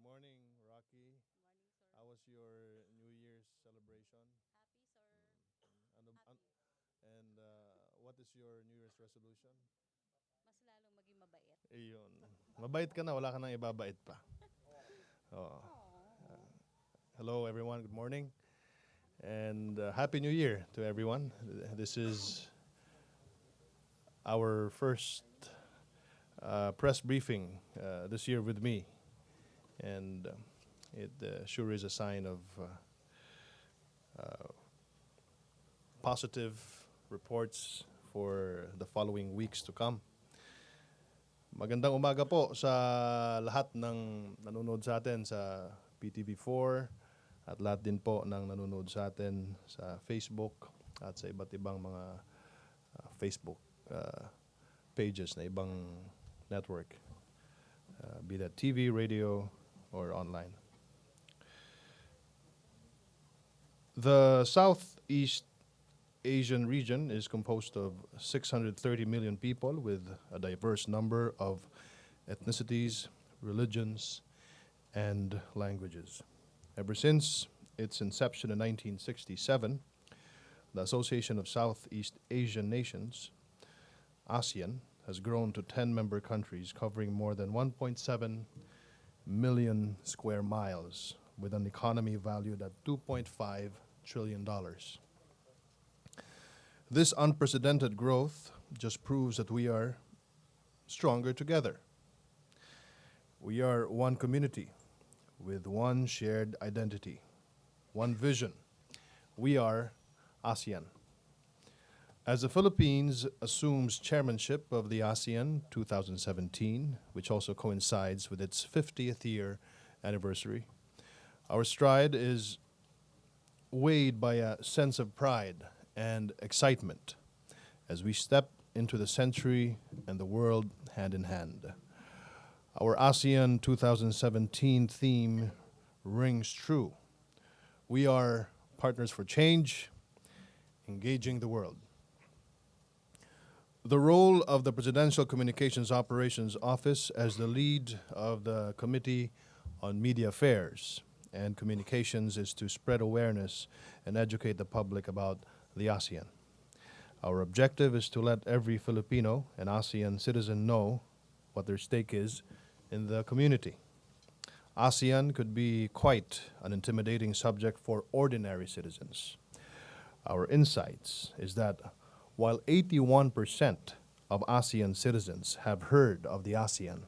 morning, Rocky. How was your New Year's celebration? Ano, and what is your New Year's resolution? Ayun. Mabait ka na, wala ka nang ibabait pa. Oh. Hello, everyone. Good morning. And Happy New Year to everyone. This is our first press briefing this year with me. And it sure is a sign of positive reports for the following weeks to come. Magandang umaga po sa lahat ng nanonood sa atin sa PTV4 at lahat din po ng nanonood sa atin sa Facebook at sa iba't ibang mga Facebook pages na ibang network, be that TV, radio, or online. The Southeast Asian region is composed of 630 million people with a diverse number of ethnicities, religions, and languages. Ever since its inception in 1967, the Association of Southeast Asian Nations, ASEAN, has grown to 10 member countries covering more than 1.7 million square miles with an economy valued at $2.5 trillion. This unprecedented growth just proves that we are stronger together. We are one community with one shared identity, one vision. We are ASEAN. As the Philippines assumes chairmanship of the ASEAN 2017, which also coincides with its 50th year anniversary, our stride is weighed by a sense of pride and excitement as we step into the century and the world hand in hand. Our ASEAN 2017 theme rings true. We are partners for change, engaging the world. The role of the Presidential Communications Operations Office as the lead of the Committee on Media Affairs and Communications is to spread awareness and educate the public about the ASEAN. Our objective is to let every Filipino and ASEAN citizen know what their stake is in the community. ASEAN could be quite an intimidating subject for ordinary citizens. Our insights is that while 81% of ASEAN citizens have heard of the ASEAN,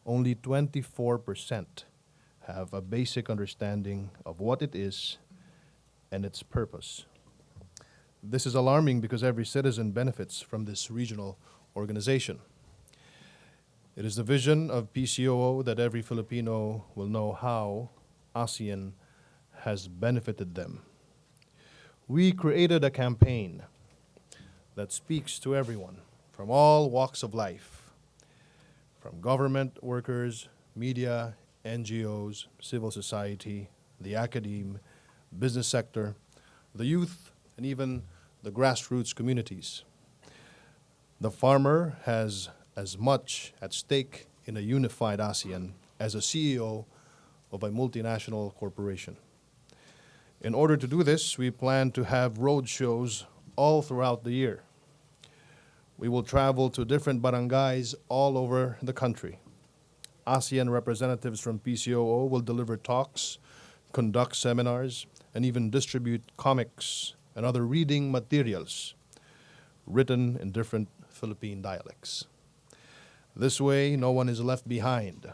only 24% have a basic understanding of what it is and its purpose. This is alarming because every citizen benefits from this regional organization. It is the vision of PCOO that every Filipino will know how ASEAN has benefited them. We created a campaign that speaks to everyone from all walks of life, from government workers, media, NGOs, civil society, the academe, business sector, the youth, and even the grassroots communities. The farmer has as much at stake in a unified ASEAN as a CEO of a multinational corporation. In order to do this, we plan to have road shows all throughout the year. We will travel to different barangays all over the country. ASEAN representatives from PCOO will deliver talks, conduct seminars, and even distribute comics and other reading materials written in different Philippine dialects. This way, no one is left behind,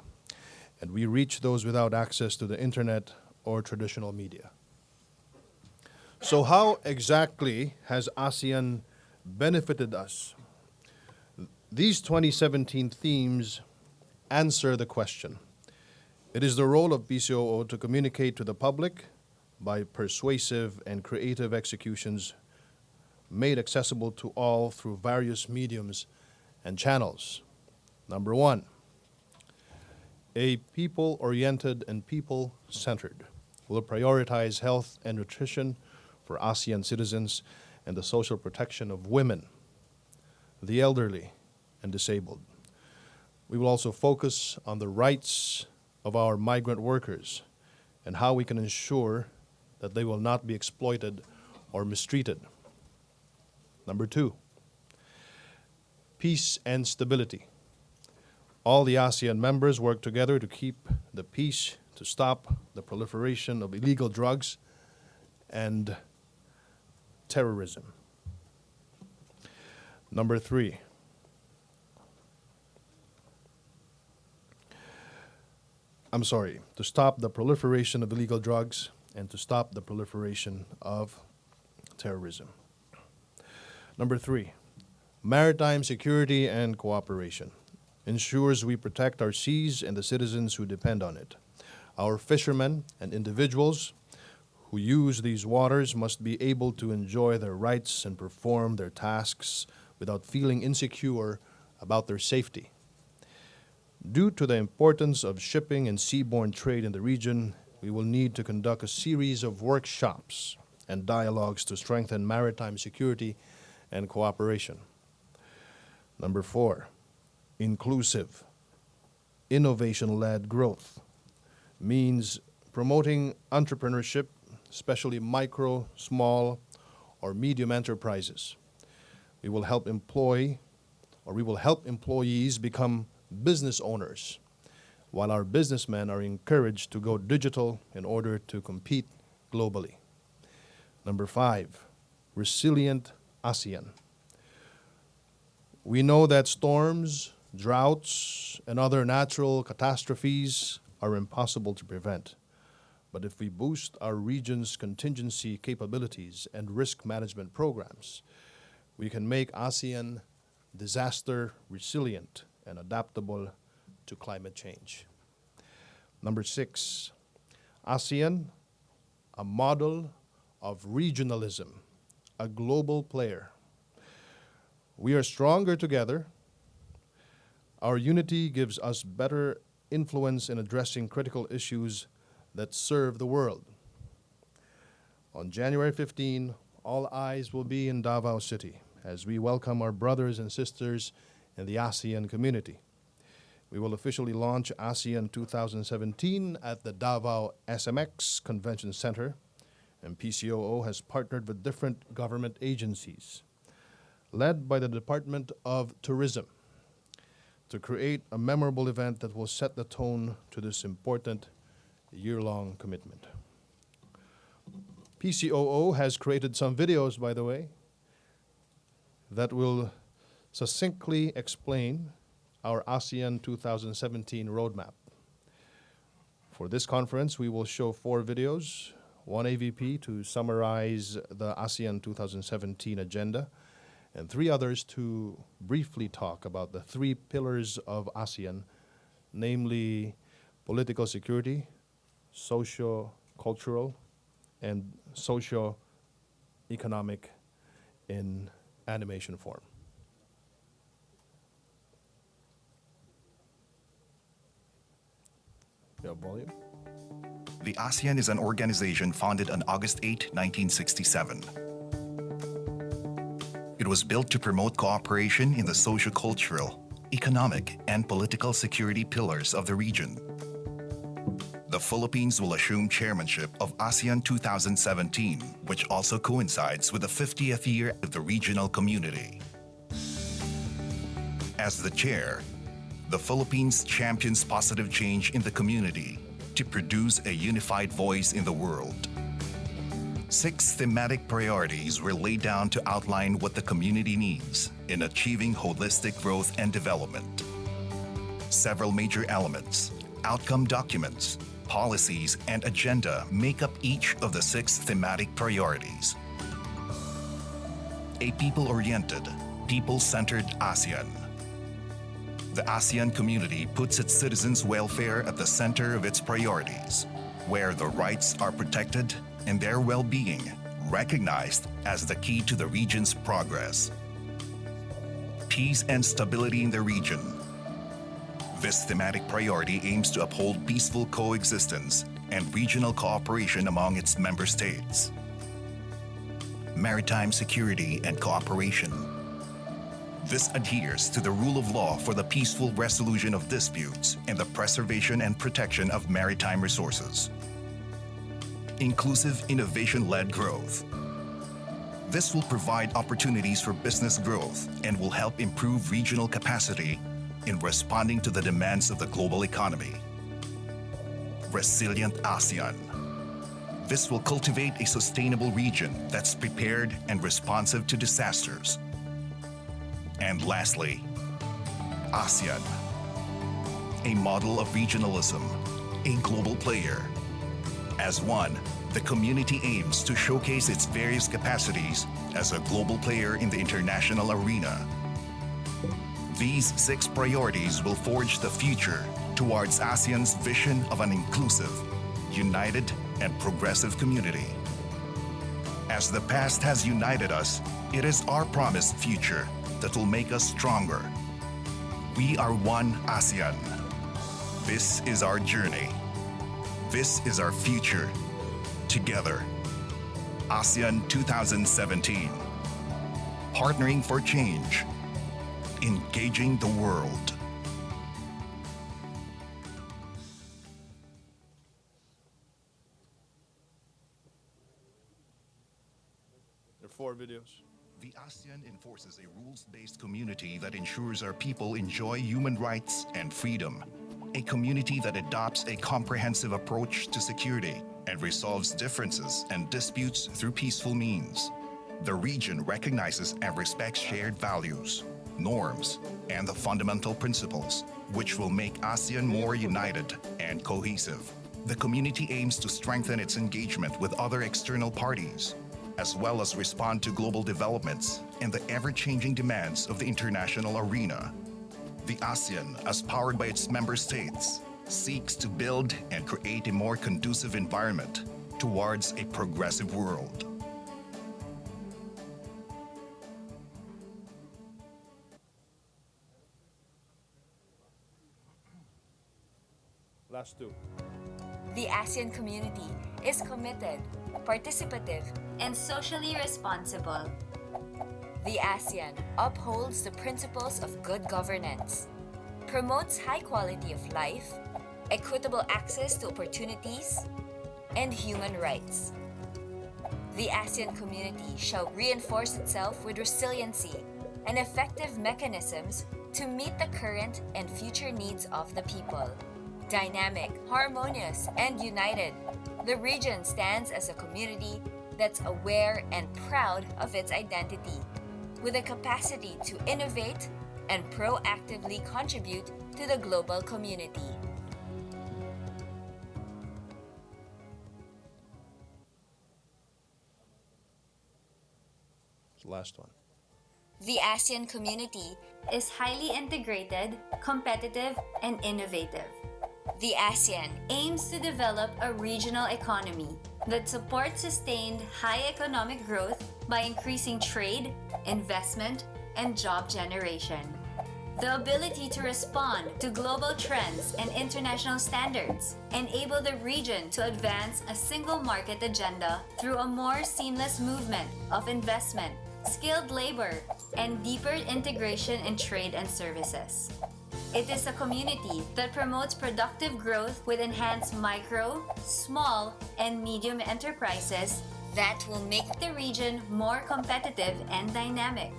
and we reach those without access to the internet or traditional media. So how exactly has ASEAN benefited us? These 2017 themes answer the question. It is the role of PCOO to communicate to the public by persuasive and creative executions made accessible to all through various mediums and channels. Number one, a people-oriented and people-centered will prioritize health and nutrition for ASEAN citizens and the social protection of women, the elderly, and disabled. We will also focus on the rights of our migrant workers and how we can ensure that they will not be exploited or mistreated. Number 2, peace and stability. All the ASEAN members work together to keep the peace, to stop the proliferation of illegal drugs and terrorism. Number 3, to stop the proliferation of illegal drugs and to stop the proliferation of terrorism. Number 3, maritime security and cooperation ensures we protect our seas and the citizens who depend on it. Our fishermen and individuals who use these waters must be able to enjoy their rights and perform their tasks without feeling insecure about their safety. Due to the importance of shipping and seaborne trade in the region, we will need to conduct a series of workshops and dialogues to strengthen maritime security and cooperation. Number 4, inclusive, innovation-led growth means promoting entrepreneurship, especially micro, small, or medium enterprises. We will help employees become business owners, while our businessmen are encouraged to go digital in order to compete globally. Number 5, resilient ASEAN. We know that storms, droughts, and other natural catastrophes are impossible to prevent. But if we boost our region's contingency capabilities and risk management programs, we can make ASEAN disaster resilient and adaptable to climate change. Number 6, ASEAN, a model of regionalism, a global player. We are stronger together. Our unity gives us better influence in addressing critical issues that serve the world. On January 15, all eyes will be in Davao City as we welcome our brothers and sisters in the ASEAN community. We will officially launch ASEAN 2017 at the Davao SMX Convention Center, and PCOO has partnered with different government agencies, led by the Department of Tourism, to create a memorable event that will set the tone to this important year-long commitment. PCOO has created some videos, by the way, that will succinctly explain our ASEAN 2017 roadmap. For this conference, we will show 4 videos, 1 AVP to summarize the ASEAN 2017 agenda, and 3 others to briefly talk about the 3 pillars of ASEAN, namely political security, socio-cultural, and socio-economic in animation form. You have volume? The ASEAN is an organization founded on August 8, 1967. It was built to promote cooperation in the socio-cultural, economic, and political security pillars of the region. The Philippines will assume chairmanship of ASEAN 2017, which also coincides with the 50th year of the regional community. As the chair, the Philippines champions positive change in the community to produce a unified voice in the world. 6 thematic priorities were laid down to outline what the community needs in achieving holistic growth and development. Several major elements, outcome documents, policies, and agenda make up each of the 6 thematic priorities. A people-oriented, people-centered ASEAN. The ASEAN community puts its citizens' welfare at the center of its priorities, where the rights are protected and their well-being recognized as the key to the region's progress. Peace and stability in the region. This thematic priority aims to uphold peaceful coexistence and regional cooperation among its member states. Maritime security and cooperation. This adheres to the rule of law for the peaceful resolution of disputes and the preservation and protection of maritime resources. Inclusive innovation-led growth. This will provide opportunities for business growth and will help improve regional capacity in responding to the demands of the global economy. Resilient ASEAN. This will cultivate a sustainable region that's prepared and responsive to disasters. And lastly, ASEAN. A model of regionalism, a global player. As one, the community aims to showcase its various capacities as a global player in the international arena. These 6 priorities will forge the future towards ASEAN's vision of an inclusive, united, and progressive community. As the past has united us, it is our promised future that will make us stronger. We are one ASEAN. This is our journey. This is our future. Together. ASEAN 2017. Partnering for change. Engaging the world. There are 4 videos. The ASEAN enforces a rules-based community that ensures our people enjoy human rights and freedom. A community that adopts a comprehensive approach to security and resolves differences and disputes through peaceful means. The region recognizes and respects shared values, norms, and the fundamental principles, which will make ASEAN more united and cohesive. The community aims to strengthen its engagement with other external parties, as well as respond to global developments and the ever-changing demands of the international arena. The ASEAN, as powered by its member states, seeks to build and create a more conducive environment towards a progressive world. Last 2. The ASEAN community is committed, participative, and socially responsible. The ASEAN upholds the principles of good governance, promotes high quality of life, equitable access to opportunities, and human rights. The ASEAN community shall reinforce itself with resiliency and effective mechanisms to meet the current and future needs of the people. Dynamic, harmonious, and united, the region stands as a community that's aware and proud of its identity, with a capacity to innovate and proactively contribute to the global community. Last one. The ASEAN community is highly integrated, competitive, and innovative. The ASEAN aims to develop a regional economy that supports sustained high economic growth by increasing trade, investment, and job generation. The ability to respond to global trends and international standards enable the region to advance a single market agenda through a more seamless movement of investment, skilled labor, and deeper integration in trade and services. It is a community that promotes productive growth with enhanced micro, small, and medium enterprises that will make the region more competitive and dynamic.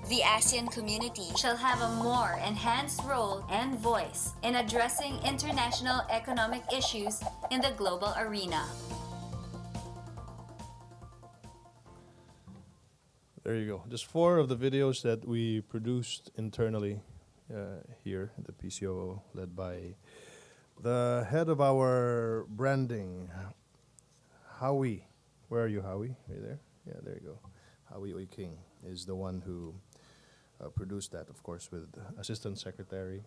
The ASEAN community shall have a more enhanced role and voice in addressing international economic issues in the global arena. There you go. Just 4 of the videos that we produced internally here at the PCO, led by the head of our branding, Howie. Where are you, Howie? Are you there? Yeah, there you go. Howie Oy King is the one who produced that, of course, with Assistant Secretary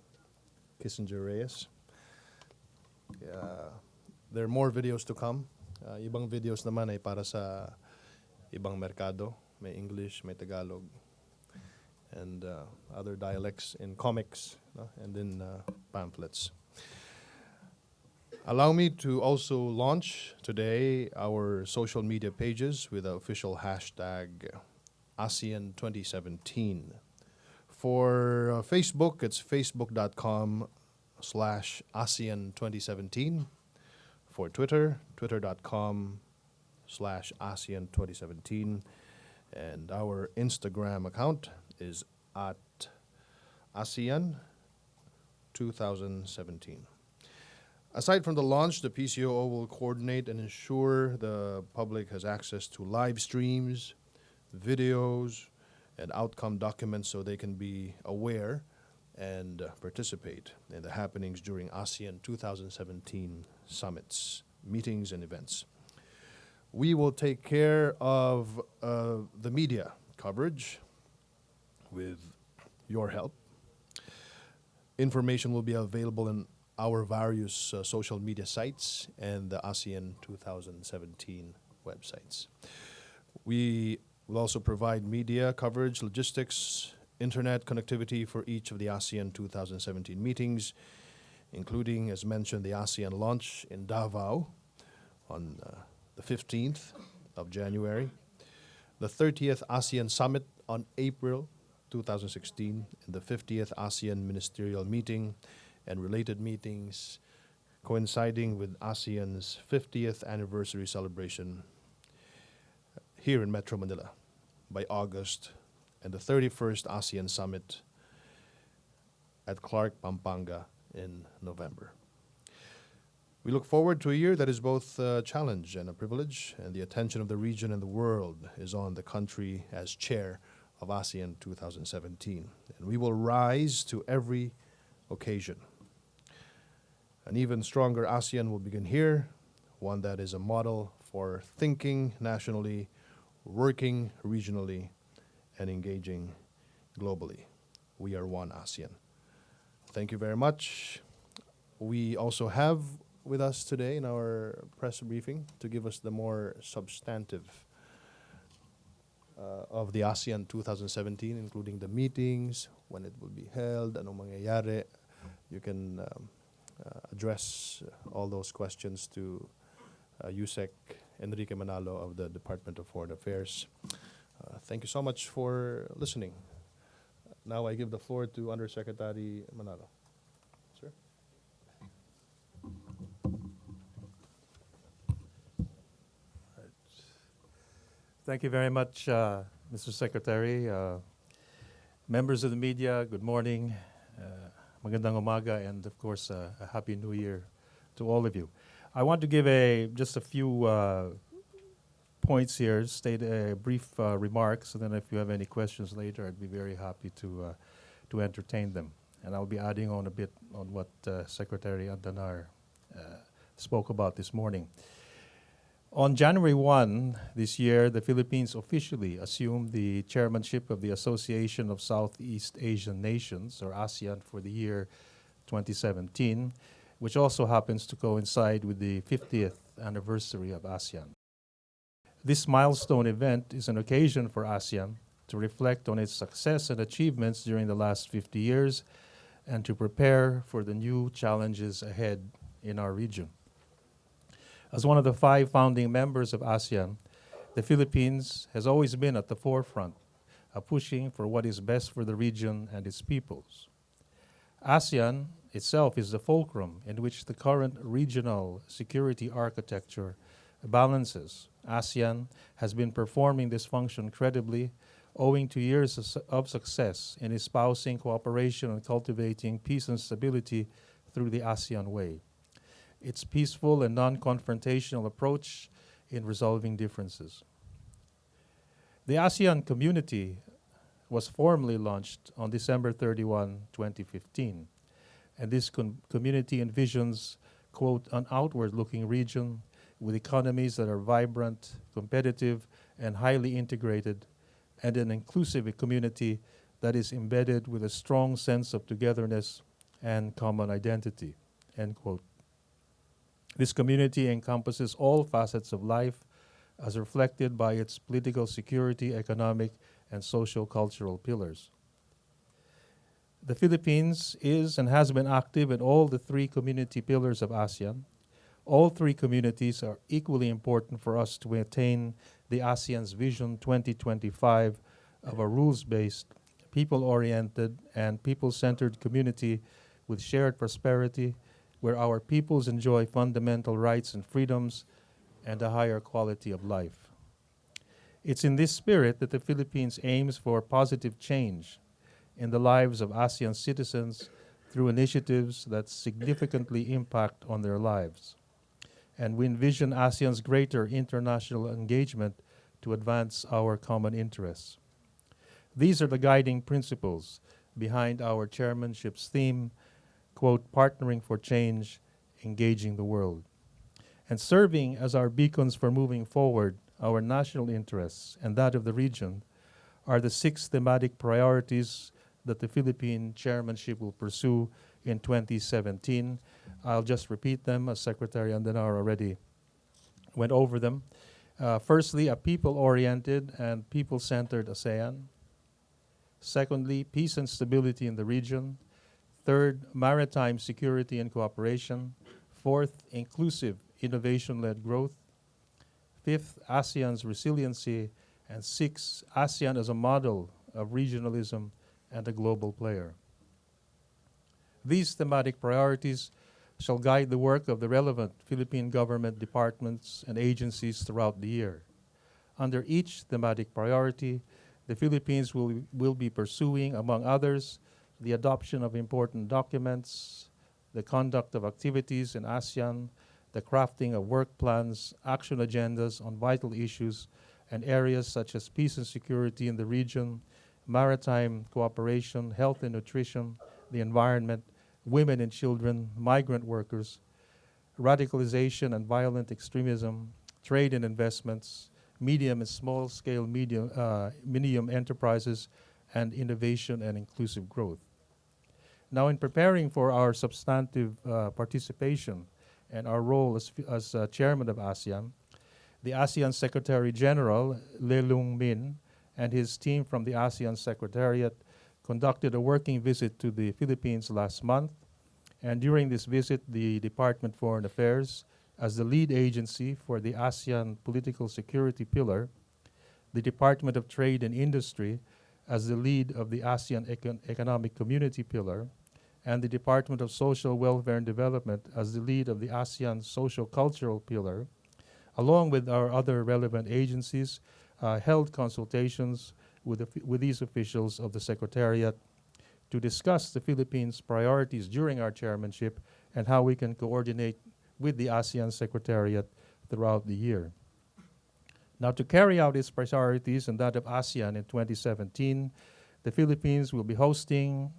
Kissinger Reyes. There are more videos to come. Ibang videos naman ay para sa ibang merkado. May English, may Tagalog, and other dialects in comics, no? And in pamphlets. Allow me to also launch today our social media pages with the official hashtag ASEAN 2017. For Facebook, it's facebook.com/ASEAN 2017. For Twitter, twitter.com/ASEAN 2017. And our Instagram account is at ASEAN 2017. Aside from the launch, the PCOO will coordinate and ensure the public has access to live streams, videos, and outcome documents so they can be aware and participate in the happenings during ASEAN 2017 summits, meetings, and events. We will take care of the media coverage with your help. Information will be available in our various social media sites and the ASEAN 2017 websites. We will also provide media coverage, logistics, internet connectivity for each of the ASEAN 2017 meetings, including, as mentioned, the ASEAN launch in Davao on the 15th of January, the 30th ASEAN Summit on April 2016, and the 50th ASEAN Ministerial Meeting and related meetings coinciding with ASEAN's 50th anniversary celebration here in Metro Manila by August, and the 31st ASEAN Summit at Clark, Pampanga in November. We look forward to a year that is both a challenge and a privilege, and the attention of the region and the world is on the country as chair of ASEAN 2017. And we will rise to every occasion. An even stronger ASEAN will begin here, one that is a model for thinking nationally, working regionally, and engaging globally. We are one ASEAN. Thank you very much. We also have with us today in our press briefing to give us the more substantive of the ASEAN 2017, including the meetings, when it will be held, anong mangyayari. You can address all those questions to Yusek Enrique Manalo of the Department of Foreign Affairs. Thank you so much for listening. Now I give the floor to Undersecretary Manalo. Sir. Thank you very much, Mr. Secretary. Members of the media, good morning. Magandang umaga, and of course, a Happy New Year to all of you. I want to give just a few points here, state brief remarks, and then if you have any questions later, I'd be very happy to entertain them. And I'll be adding on a bit on what Secretary Andanar spoke about this morning. On January 1 this year, the Philippines officially assumed the chairmanship of the Association of Southeast Asian Nations, or ASEAN, for the year 2017, which also happens to coincide with the 50th anniversary of ASEAN. This milestone event is an occasion for ASEAN to reflect on its success and achievements during the last 50 years and to prepare for the new challenges ahead in our region. As one of the 5 founding members of ASEAN, the Philippines has always been at the forefront of pushing for what is best for the region and its peoples. ASEAN itself is the fulcrum in which the current regional security architecture balances. ASEAN has been performing this function credibly, owing to years of success in espousing cooperation and cultivating peace and stability through the ASEAN way. Its peaceful and non-confrontational approach in resolving differences. The ASEAN community was formally launched on December 31, 2015, and this community envisions, quote, an outward-looking region with economies that are vibrant, competitive, and highly integrated, and an inclusive community that is embedded with a strong sense of togetherness and common identity, end quote. This community encompasses all facets of life as reflected by its political, security, economic, and social-cultural pillars. The Philippines is and has been active in all the 3 community pillars of ASEAN. All 3 communities are equally important for us to attain the ASEAN's Vision 2025 of a rules-based, people-oriented, and people-centered community with shared prosperity, where our peoples enjoy fundamental rights and freedoms and a higher quality of life. It's in this spirit that the Philippines aims for positive change in the lives of ASEAN citizens through initiatives that significantly impact on their lives. And we envision ASEAN's greater international engagement to advance our common interests. These are the guiding principles behind our chairmanship's theme, quote, partnering for change, engaging the world. And serving as our beacons for moving forward our national interests and that of the region are the 6 thematic priorities that the Philippine Chairmanship will pursue in 2017. I'll just repeat them as Secretary Andanar already went over them. Firstly, a people-oriented and people-centered ASEAN. Secondly, peace and stability in the region. Third, maritime security and cooperation. Fourth, inclusive innovation-led growth. Fifth, ASEAN's resiliency. And 6, ASEAN as a model of regionalism and a global player. These thematic priorities shall guide the work of the relevant Philippine government departments and agencies throughout the year. Under each thematic priority, the Philippines will be pursuing, among others, the adoption of important documents, the conduct of activities in ASEAN, the crafting of work plans, action agendas on vital issues and areas such as peace and security in the region, maritime cooperation, health and nutrition, the environment, women and children, migrant workers, radicalization and violent extremism, trade and investments, medium and small-scale medium enterprises, and innovation and inclusive growth. Now, in preparing for our substantive participation and our role as chairman of ASEAN, the ASEAN Secretary General, Le Lung Min, and his team from the ASEAN Secretariat conducted a working visit to the Philippines last month. And during this visit, the Department of Foreign Affairs, as the lead agency for the ASEAN Political Security Pillar, the Department of Trade and Industry, as the lead of the ASEAN Economic Community Pillar, and the Department of Social Welfare and Development as the lead of the ASEAN Social Cultural Pillar, along with our other relevant agencies, held consultations with these officials of the Secretariat to discuss the Philippines' priorities during our chairmanship and how we can coordinate with the ASEAN Secretariat throughout the year. Now, to carry out its priorities and that of ASEAN in 2017, the Philippines will be hosting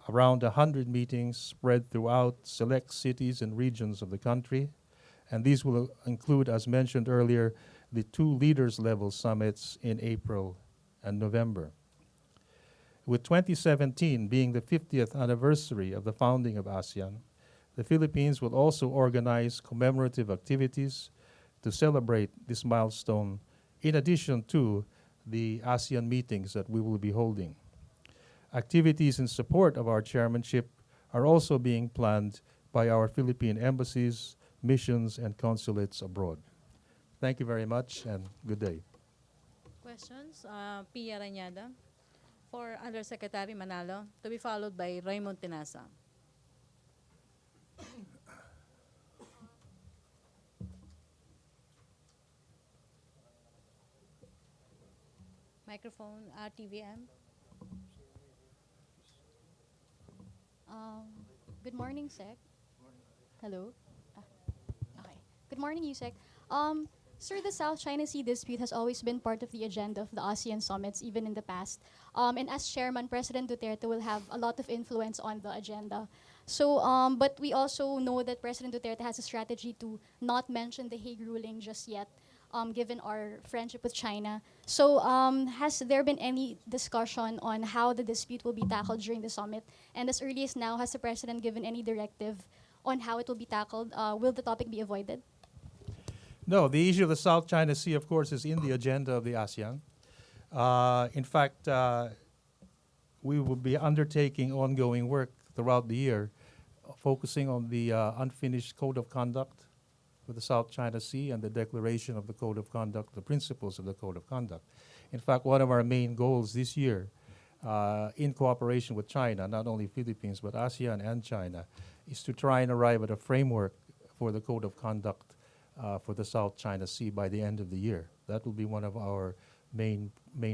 around 100 meetings spread throughout select cities and regions of the country. And these will include, as mentioned earlier, the 2 leaders-level summits in April and November. With 2017 being the 50th anniversary of the founding of ASEAN, the Philippines will also organize commemorative activities to celebrate this milestone, in addition to the ASEAN meetings that we will be holding. Activities in support of our chairmanship are also being planned by our Philippine embassies, missions, and consulates abroad. Thank you very much, and good day. Questions? Pia Rañada. For Undersecretary Manalo, to be followed by Raymond Tinasa. Microphone, RTVM. Good morning, Sec. Hello. Okay. Good morning, Yusek. Sir, the South China Sea dispute has always been part of the agenda of the ASEAN summits, even in the past. And as chairman, President Duterte will have a lot of influence on the agenda. So, but we also know that President Duterte has a strategy to not mention the Hague ruling just yet, given our friendship with China. So, has there been any discussion on how the dispute will be tackled during the summit? And as early as now, has the President given any directive on how it will be tackled? Will the topic be avoided? No, the issue of the South China Sea, of course, is in the agenda of the ASEAN. In fact, we will be undertaking ongoing work throughout the year, focusing on the unfinished Code of Conduct for the South China Sea and the declaration of the Code of Conduct, the principles of the Code of Conduct. In fact, one of our main goals this year in cooperation with China, not only Philippines, but ASEAN and China, is to try and arrive at a framework for the code of conduct for the South China Sea by the end of the year. That will be one of our main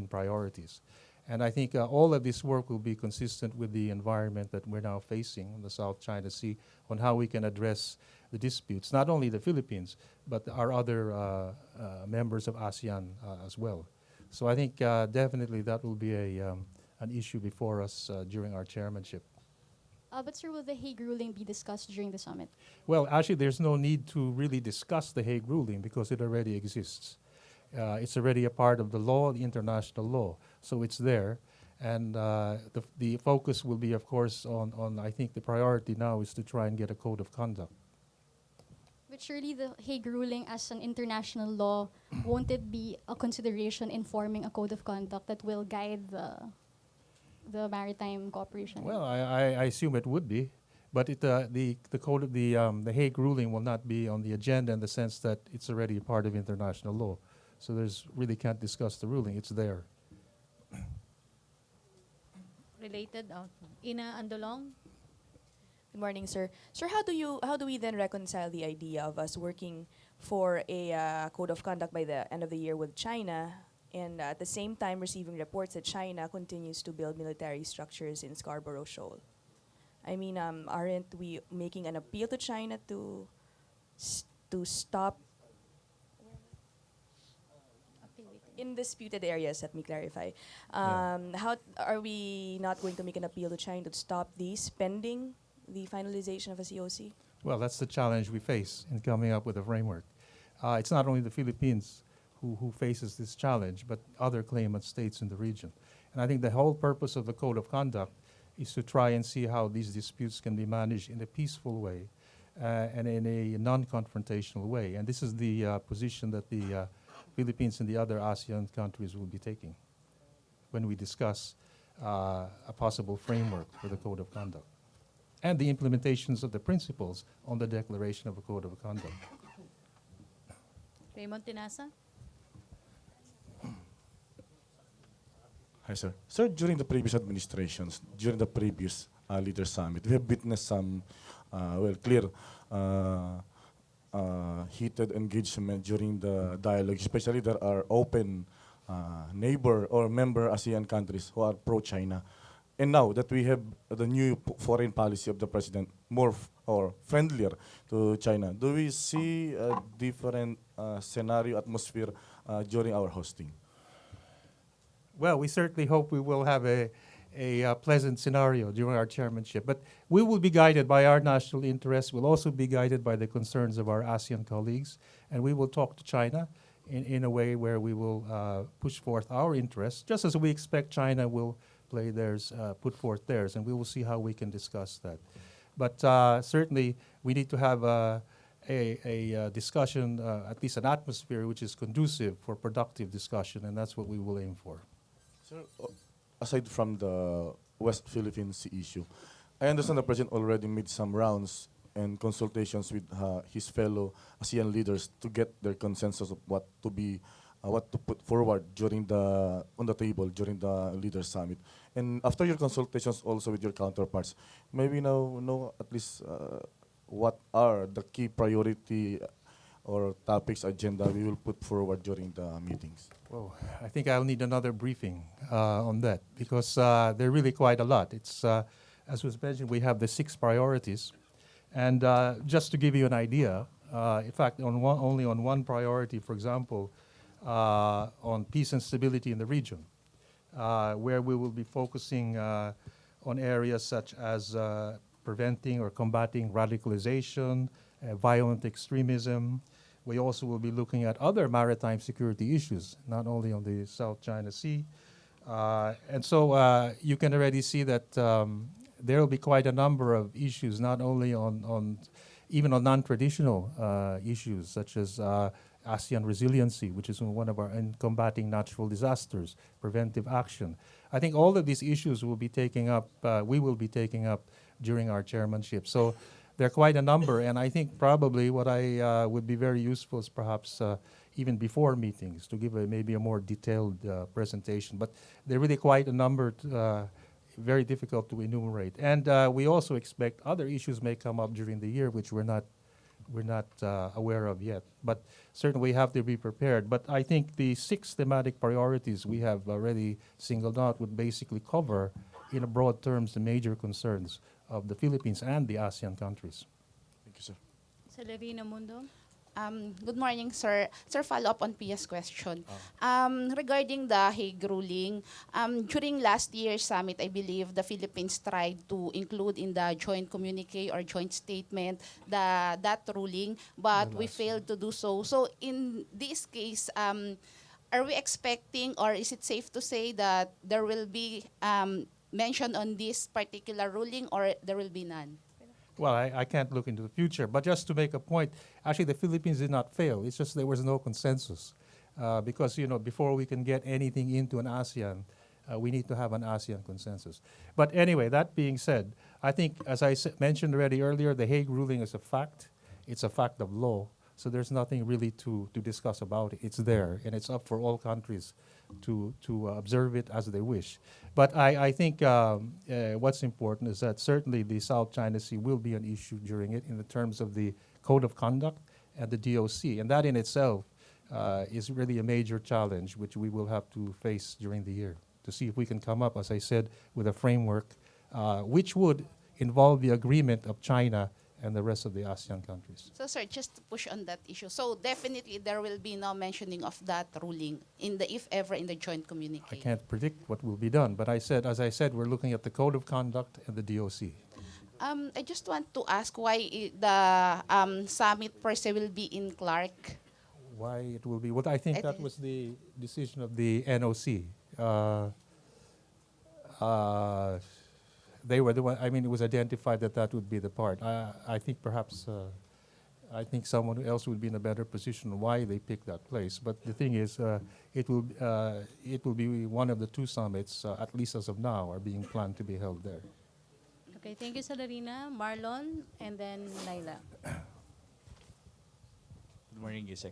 priorities. And I think all of this work will be consistent with the environment that we're now facing in the South China Sea on how we can address the disputes, not only the Philippines, but our other members of ASEAN as well. So I think definitely that will be an issue before us during our chairmanship. But sir, will the Hague ruling be discussed during the summit? Well, actually, there's no need to really discuss the Hague ruling because it already exists. It's already a part of the law, the international law, so it's there. And the focus will be, of course, on I think the priority now is to try and get a code of conduct. But surely the Hague ruling as an international law, won't it be a consideration in forming a code of conduct that will guide the maritime cooperation? Well, I assume it would be, but the code of the Hague ruling will not be on the agenda in the sense that it's already a part of international law. So there's really can't discuss the ruling. It's there. Related, Ina Andolong. Good morning, sir. Sir, how do we then reconcile the idea of us working for a code of conduct by the end of the year with China, and at the same time receiving reports that China continues to build military structures in Scarborough Shoal? I mean, aren't we making an appeal to China to stop in disputed areas? Let me clarify. How are we not going to make an appeal to China to stop these pending the finalization of a COC? Well, that's the challenge we face in coming up with a framework. It's not only the Philippines who faces this challenge, but other claimant states in the region. And I think the whole purpose of the Code of Conduct is to try and see how these disputes can be managed in a peaceful way and in a non-confrontational way. And this is the position that the Philippines and the other ASEAN countries will be taking when we discuss a possible framework for the Code of Conduct and the implementations of the principles on the declaration of a Code of Conduct. Raymond Tinasa. Hi, sir. Sir, during the previous administrations, during the previous Leader Summit, we have witnessed some, clear heated engagement during the dialogue, especially there are open neighbor or member ASEAN countries who are pro-China. And now that we have the new foreign policy of the president more or friendlier to China, do we see a different scenario, atmosphere during our hosting? Well, we certainly hope we will have a pleasant scenario during our chairmanship. But we will be guided by our national interests. We'll also be guided by the concerns of our ASEAN colleagues. And we will talk to China in a way where we will push forth our interests, just as we expect China will play theirs, put forth theirs. And we will see how we can discuss that. But certainly, we need to have a discussion, at least an atmosphere which is conducive for productive discussion. And that's what we will aim for. Sir, aside from the West Philippine Sea issue, I understand the President already made some rounds and consultations with his fellow ASEAN leaders to get their consensus of what to put forward on the table during the Leaders Summit. And after your consultations also with your counterparts, maybe know at least what are the key priority or topics agenda we will put forward during the meetings. Well, I think I'll need another briefing on that because they're really quite a lot. It's, as was mentioned, we have the 6 priorities. And just to give you an idea, in fact, only on one priority, for example, on peace and stability in the region, where we will be focusing on areas such as preventing or combating radicalization, violent extremism. We also will be looking at other maritime security issues, not only on the South China Sea. And so you can already see that there will be quite a number of issues, not only even on non-traditional issues, such as ASEAN resiliency, which is one of our, in combating natural disasters, preventive action. I think all of these issues will be taking up, we will be taking up during our chairmanship. So there are quite a number, and I think probably what I would be very useful is perhaps even before meetings to give maybe a more detailed presentation. But there are really quite a number, very difficult to enumerate. And we also expect other issues may come up during the year which we're not aware of yet. But certainly we have to be prepared. But I think the 6 thematic priorities we have already singled out would basically cover, in a broad terms, the major concerns of the Philippines and the ASEAN countries. Thank you, sir. Celerina Mundo. Good morning, sir. Sir, follow up on Pia's question. Regarding the Hague ruling, during last year's summit, I believe the Philippines tried to include in the joint communique or joint statement that ruling, but we failed to do so. So in this case, are we expecting, or is it safe to say that there will be mention on this particular ruling, or there will be none? Well, I can't look into the future, but just to make a point, actually the Philippines did not fail. It's just there was no consensus. Because, before we can get anything into an ASEAN, we need to have an ASEAN consensus. But anyway, that being said, I think, as I mentioned already earlier, the Hague ruling is a fact. It's a fact of law. So there's nothing really to discuss about it. It's there, and it's up for all countries to observe it as they wish. But I think what's important is that certainly the South China Sea will be an issue during it in the terms of the Code of Conduct and the DOC. And that in itself is really a major challenge which we will have to face during the year to see if we can come up, as I said, with a framework which would involve the agreement of China and the rest of the ASEAN countries. So, sir, just to push on that issue. So, definitely there will be no mentioning of that ruling if ever in the joint communique. I can't predict what will be done, but as I said, we're looking at the Code of Conduct and the DOC. I just want to ask why the summit per se will be in Clark. Why it will be? Well, I think that was the decision of the NOC. They were the one. I mean, it was identified that would be the part. I think perhaps someone else would be in a better position why they picked that place. But the thing is, it will be one of the 2 summits, at least as of now, are being planned to be held there. Okay, thank you, Celerina. Marlon, and then Laila. Good morning, Yusek.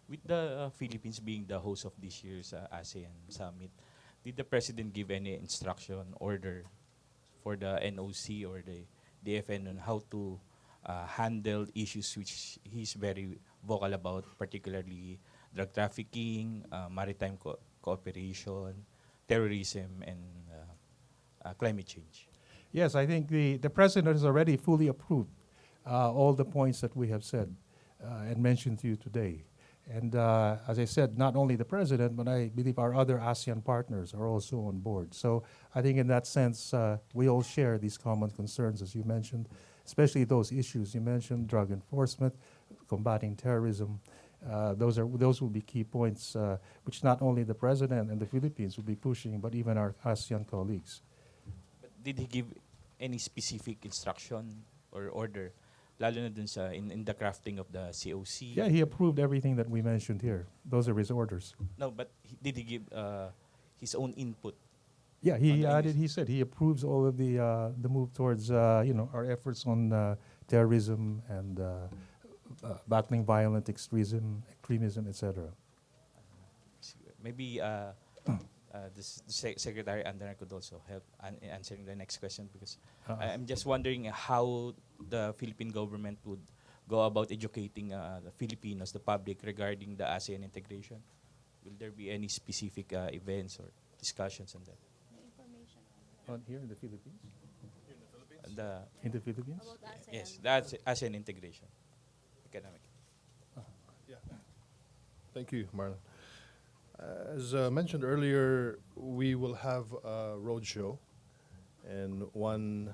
With the Philippines being the host of this year's ASEAN summit, did the President give any instruction, order for the NOC or the DFN on how to handle issues which he's very vocal about, particularly drug trafficking, maritime cooperation, terrorism, and climate change? Yes, I think the President has already fully approved all the points that we have said and mentioned to you today. And as I said, not only the President, but I believe our other ASEAN partners are also on board. So I think in that sense, we all share these common concerns, as you mentioned, especially those issues you mentioned, drug enforcement, combating terrorism. Those will be key points, which not only the President and the Philippines will be pushing, but even our ASEAN colleagues. But did he give any specific instruction or order, lalo na dun sa in the crafting of the COC? Yeah, he approved everything that we mentioned here. Those are his orders. No, but did he give his own input? Yeah, he said he approves all of the move towards our efforts on terrorism and battling violent extremism, etc. Maybe the Secretary Andanar could also help answering the next question, because I'm just wondering how the Philippine government would go about educating the Filipinos, the public, regarding the ASEAN integration. Will there be any specific events or discussions on that? Here in the Philippines? In the Philippines? Yes, that's ASEAN integration, economic. Thank you, Marlon. As mentioned earlier, we will have a roadshow, and one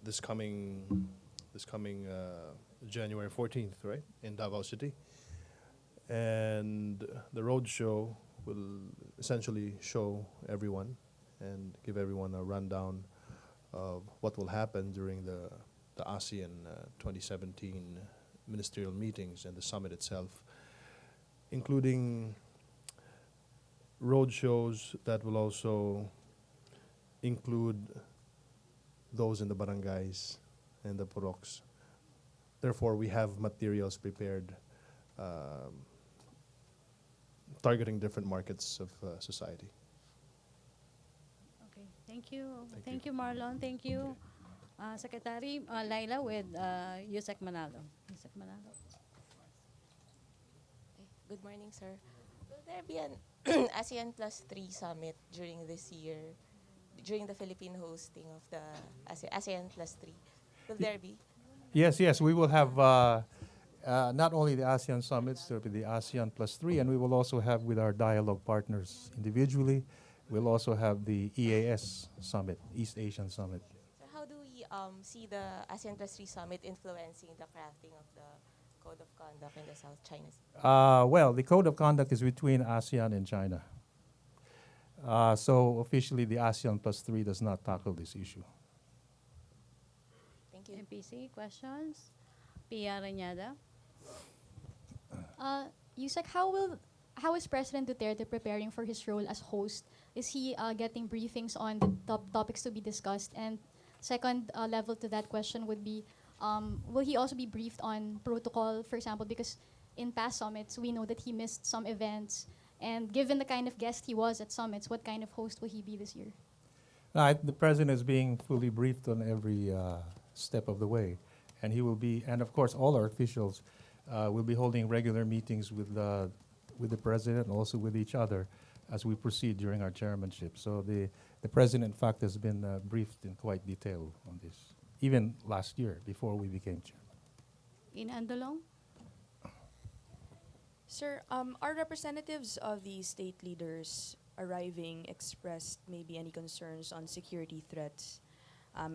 this coming January 14th, right, in Davao City. And the roadshow will essentially show everyone and give everyone a rundown of what will happen during the ASEAN 2017 ministerial meetings and the summit itself, including roadshows that will also include those in the barangays and the puroks. Therefore, we have materials prepared targeting different markets of society. Okay, thank you. Thank you, Marlon. Thank you, Secretary. Laila with USEC Manalo. USEC Manalo. Good morning, sir. Will there be an ASEAN Plus 3 summit during this year, during the Philippine hosting of the ASEAN Plus 3? Will there be? Yes, yes, we will have not only the ASEAN summits, there will be the ASEAN Plus 3, and we will also have with our dialogue partners individually, we'll also have the EAS summit, East Asian Summit. So how do we see the ASEAN Plus 3 summit influencing the crafting of the Code of Conduct in the South China Sea? Well, the Code of Conduct is between ASEAN and China. So officially, the ASEAN Plus 3 does not tackle this issue. Thank you. MPC, questions? Pia Reñada. Yusek, how is President Duterte preparing for his role as host? Is he getting briefings on the topics to be discussed? And second level to that question would be, will he also be briefed on protocol, for example, because in past summits, we know that he missed some events. And given the kind of guest he was at summits, what kind of host will he be this year? The President is being fully briefed on every step of the way. And he will be, and of course, all our officials will be holding regular meetings with the President and also with each other as we proceed during our chairmanship. So the President, in fact, has been briefed in quite detail on this, even last year before we became chairman. In Andalong? Sir, are representatives of the state leaders arriving expressed maybe any concerns on security threats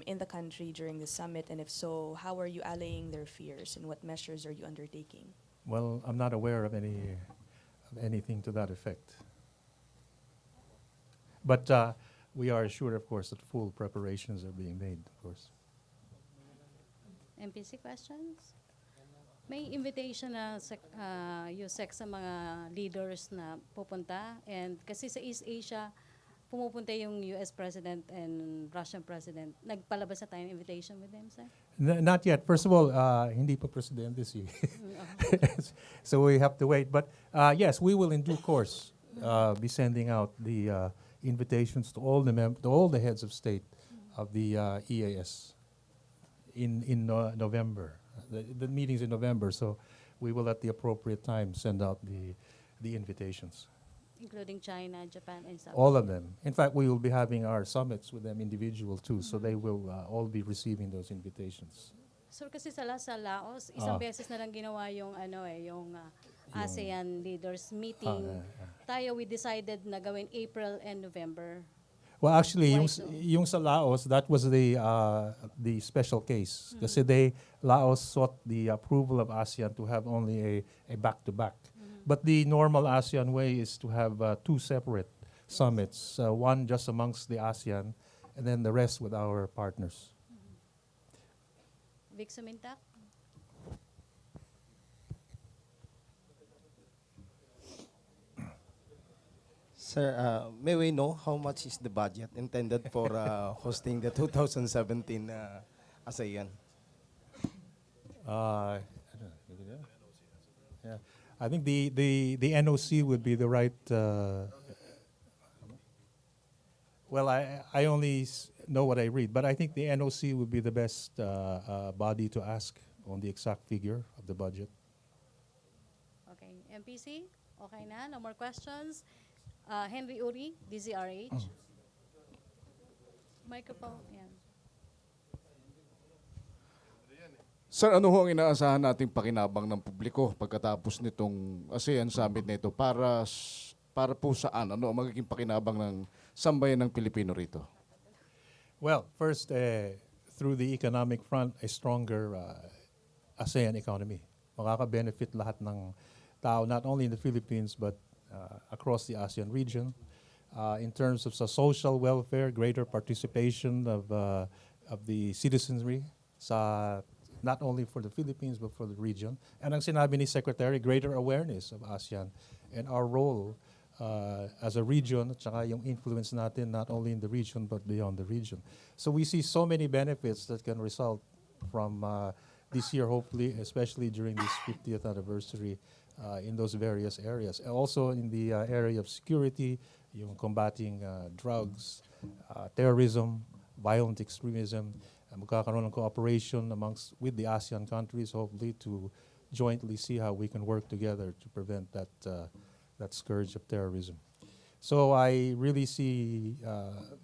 in the country during the summit? And if so, how are you allaying their fears and what measures are you undertaking? Well, I'm not aware of anything to that effect. But we are assured, of course, that full preparations are being made, of course. MPC questions? May invitation na USEC sa mga leaders na pupunta. And kasi sa East Asia, pumupunta yung US President and Russian President. Nagpalabas na tayo ng invitation with them, sir? Not yet. First of all, hindi pa presidente si. So we have to wait. But yes, we will in due course be sending out the invitations to all the heads of state of the EAS in November. The meeting's in November, so we will at the appropriate time send out the invitations. Including China, Japan, and South All of them. In fact, we will be having our summits with them individual too, so they will all be receiving those invitations. So kasi sa Laos, isang beses na lang ginawa yung ASEAN leaders meeting. Tayo, we decided na gawin April and November. Well, actually, Why so? yung sa Laos, that was the special case. Kasi Laos sought the approval of ASEAN to have only a back-to-back. But the normal ASEAN way is to have two separate summits, one just amongst the ASEAN, and then the rest with our partners. Vic Sumintak? Sir, may we know how much is the budget intended for hosting the 2017 ASEAN? Yeah, I think the NOC would be the right. Well, I only know what I read, but I think the NOC would be the best body to ask on the exact figure of the budget. Okay. MPC? Okay na? No more questions? Henry Uri, DZRH. Microphone. Yan. Sir, ano ho ang inaasahan nating pakinabang ng publiko pagkatapos nitong ASEAN Summit na ito para po saan? Ano ang magiging pakinabang ng sambayan ng Pilipino rito? Well, first, through the economic front, a stronger ASEAN economy. Makaka-benefit lahat ng tao, not only in the Philippines, but across the ASEAN region. In terms of social welfare, greater participation of the citizenry sa not only for the Philippines but for the region. And ang sinabi ni Secretary, greater awareness of ASEAN and our role as a region at saka yung influence natin not only in the region but beyond the region. So we see so many benefits that can result from this year, hopefully, especially during this 50th anniversary in those various areas. And also in the area of security, yung combating drugs, terrorism, violent extremism, magkakaroon ng cooperation with the ASEAN countries, hopefully, to jointly see how we can work together to prevent that scourge of terrorism. So I really see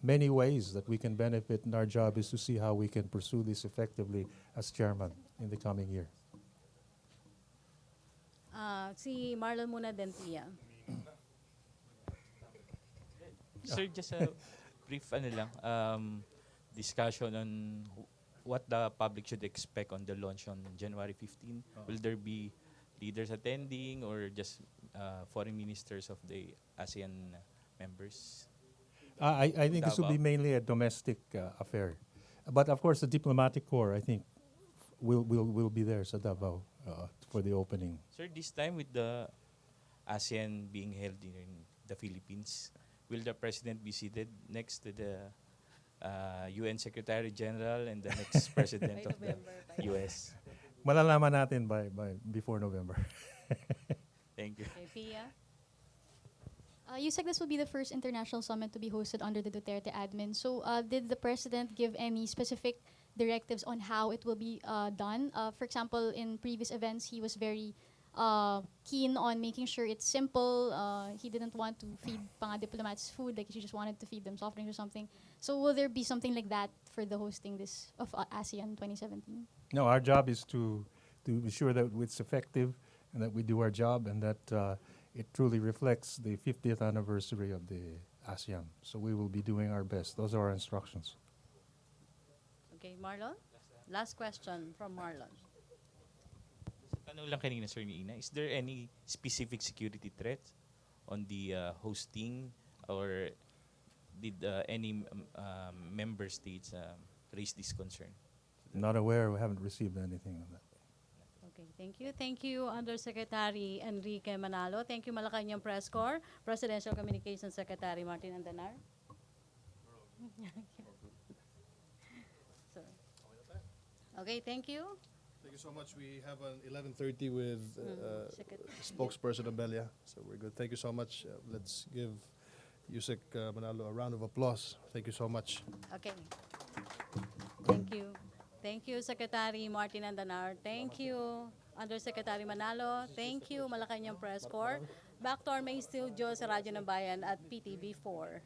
many ways that we can benefit, and our job is to see how we can pursue this effectively as chairman in the coming year. Si Marlon muna din, Pia. Sir, just a brief discussion on what the public should expect on the launch on January 15. Will there be leaders attending or just foreign ministers of the ASEAN members? I think this will be mainly a domestic affair. But of course, the diplomatic corps, I think, will be there sa Davao for the opening. Sir, this time with the ASEAN being held in the Philippines, will the President be seated next to the UN Secretary General and the next President of the US? Malalaman natin by before November. Thank you. Okay, Pia. You said this will be the first international summit to be hosted under the Duterte admin. So did the president give any specific directives on how it will be done? For example, in previous events, he was very keen on making sure it's simple. He didn't want to feed mga diplomats food, like he just wanted to feed them soft drinks or something. So will there be something like that for the hosting this of ASEAN 2017? No, our job is to ensure that it's effective and that we do our job and that it truly reflects the 50th anniversary of the ASEAN. So we will be doing our best. Those are our instructions. Okay, Marlon? Last question from Marlon. Tanong lang kanina, Sir, ni Ina, is there any specific security threat on the hosting, or did any member states raise this concern? Not aware. We haven't received anything on that. Okay, thank you. Thank you, Undersecretary Enrique Manalo. Thank you, Malacañang Press Corps, Presidential Communications Secretary Martin Andanar. So, okay, thank you. Thank you so much. We have an 11:30 with spokesperson Abelia, so we're good. Thank you so much. Let's give Yusek Manalo a round of applause. Thank you so much. Okay. Thank you. Thank you, Secretary Martin Andanar. Thank you, Undersecretary Manalo. Thank you, Malacañang Press Corps. Back to our main studio sa Radyo ng Bayan at PTV4.